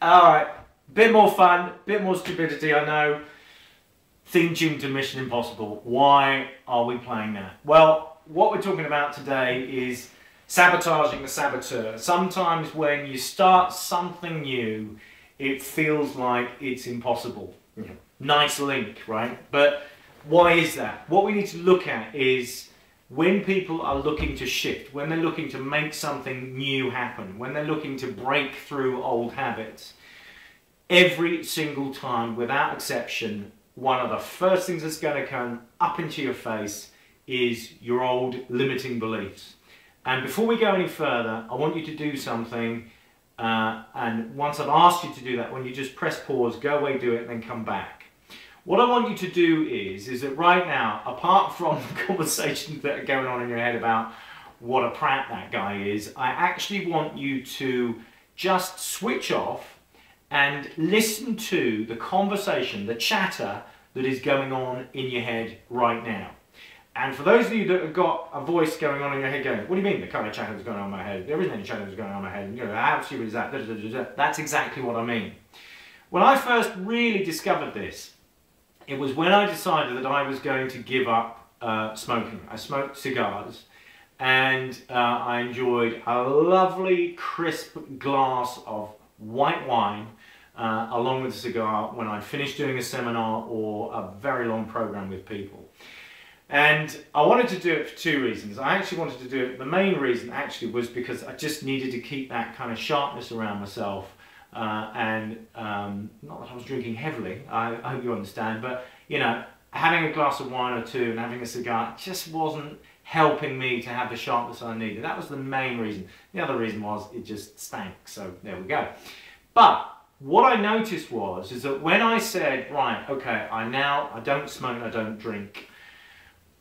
Alright, bit more fun, bit more stupidity, I know. Theme tune to Mission Impossible. Why are we playing that? Well, what we're talking about today is sabotaging the saboteur. Sometimes when you start something new, it feels like it's impossible. Nice link, right? But why is that? What we need to look at is when people are looking to shift, when they're looking to make something new happen, when they're looking to break through old habits, every single time, without exception, one of the first things that's going to come up into your face is your old limiting beliefs. And before we go any further, I want you to do something, and once I've asked you to do that, when you just press pause, go away, do it, and then come back. What I want you to do is that right now, apart from the conversations that are going on in your head about what a prat that guy is, I actually want you to just switch off and listen to the conversation, the chatter that is going on in your head right now. And for those of you that have got a voice going on in your head going, what do you mean the kind of chatter that's going on in my head? There isn't any chatter that's going on in my head. You know, how stupid is that? That's exactly what I mean. When I first really discovered this, it was when I decided that I was going to give up smoking. I smoked cigars and I enjoyed a lovely crisp glass of white wine along with a cigar when I finished doing a seminar or a very long program with people. And I wanted to do it for two reasons. I actually wanted to do it, the main reason actually was because I just needed to keep that kind of sharpness around myself. Not that I was drinking heavily, I hope you understand, but you know, having a glass of wine or two and having a cigar just wasn't helping me to have the sharpness I needed. That was the main reason. The other reason was it just stank, so there we go. But what I noticed is that when I said, right, okay, I don't smoke, I don't drink,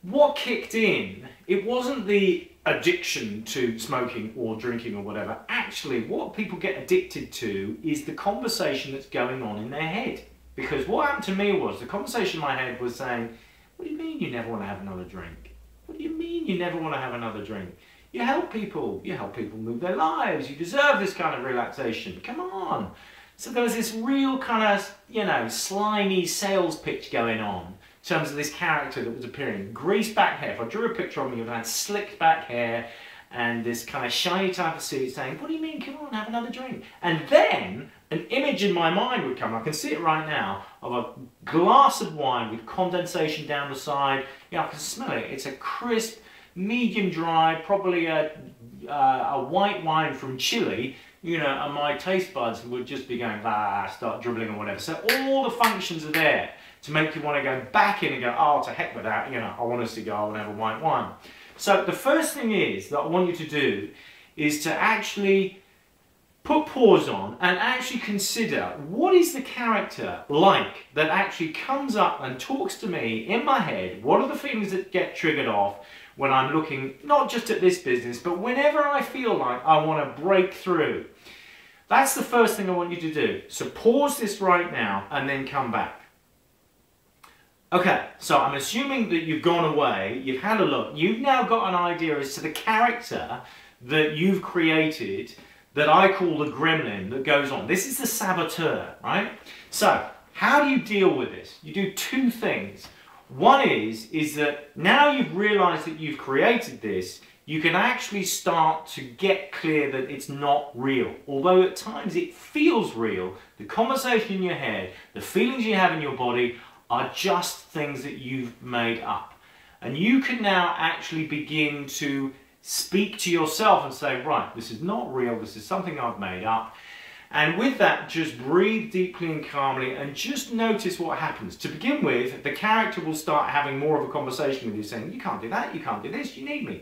what kicked in, it wasn't the addiction to smoking or drinking or whatever. Actually, what people get addicted to is the conversation that's going on in their head. Because what happened to me was, the conversation in my head was saying, what do you mean you never want to have another drink? What do you mean you never want to have another drink? You help people move their lives, you deserve this kind of relaxation, come on. So there was this real kind of, you know, slimy sales pitch going on in terms of this character that was appearing. Greased back hair. If I drew a picture of me, you'd have slicked back hair and this kind of shiny type of suit saying, what do you mean, come on, have another drink? And then an image in my mind would come, I can see it right now, of a glass of wine with condensation down the side. You know, I can smell it. It's a crisp, medium dry, probably a white wine from Chile. You know, and my taste buds would just be going, start dribbling or whatever. So all the functions are there to make you want to go back in and go, oh, to heck with that, you know, I want a cigar, I want to have a white wine. So the first thing is that I want you to do is to actually put pause on and actually consider, what is the character like that actually comes up and talks to me in my head? What are the feelings that get triggered off when I'm looking not just at this business, but whenever I feel like I want to break through? That's the first thing I want you to do. So pause this right now and then come back. Okay, so I'm assuming that you've gone away, you've had a look, you've now got an idea as to the character that you've created that I call the gremlin that goes on. This is the saboteur, right? So, how do you deal with this? You do two things. One is that now you've realized that you've created this, you can actually start to get clear that it's not real. Although at times it feels real, the conversation in your head, the feelings you have in your body are just things that you've made up. And you can now actually begin to speak to yourself and say, right, this is not real, this is something I've made up. And with that, just breathe deeply and calmly and just notice what happens. To begin with, the character will start having more of a conversation with you saying, you can't do that, you can't do this, you need me.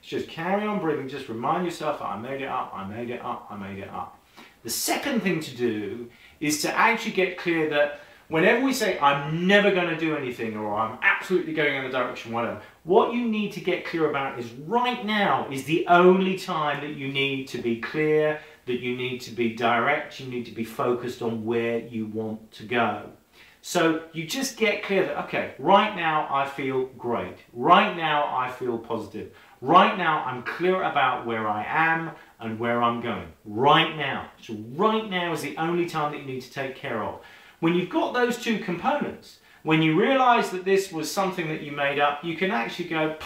Just carry on breathing, just remind yourself that I made it up, I made it up, I made it up. The second thing to do is to actually get clear that whenever we say, I'm never going to do anything, or I'm absolutely going in a direction, whatever, what you need to get clear about is right now is the only time that you need to be clear, that you need to be direct, you need to be focused on where you want to go. So you just get clear that, okay, right now I feel great. Right now I feel positive. Right now I'm clear about where I am and where I'm going right now. So right now is the only time that you need to take care of. When you've got those two components, when you realize that this was something that you made up, you can actually go,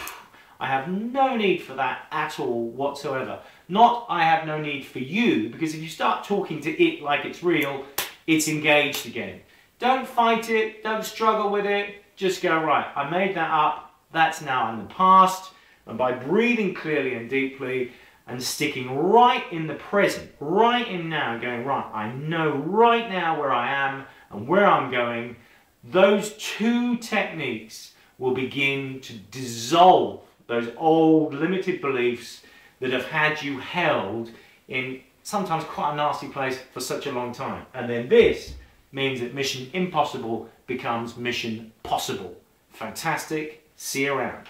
I have no need for that at all whatsoever. Not I have no need for you, because if you start talking to it like it's real, it's engaged again. Don't fight it, don't struggle with it, just go, right, I made that up, that's now in the past, and by breathing clearly and deeply and sticking right in the present, right in now, going, right, I know right now where I am and where I'm going, those two techniques will begin to dissolve those old limited beliefs that have had you held in sometimes quite a nasty place for such a long time. And then this means that mission impossible becomes mission possible. Fantastic. See you around.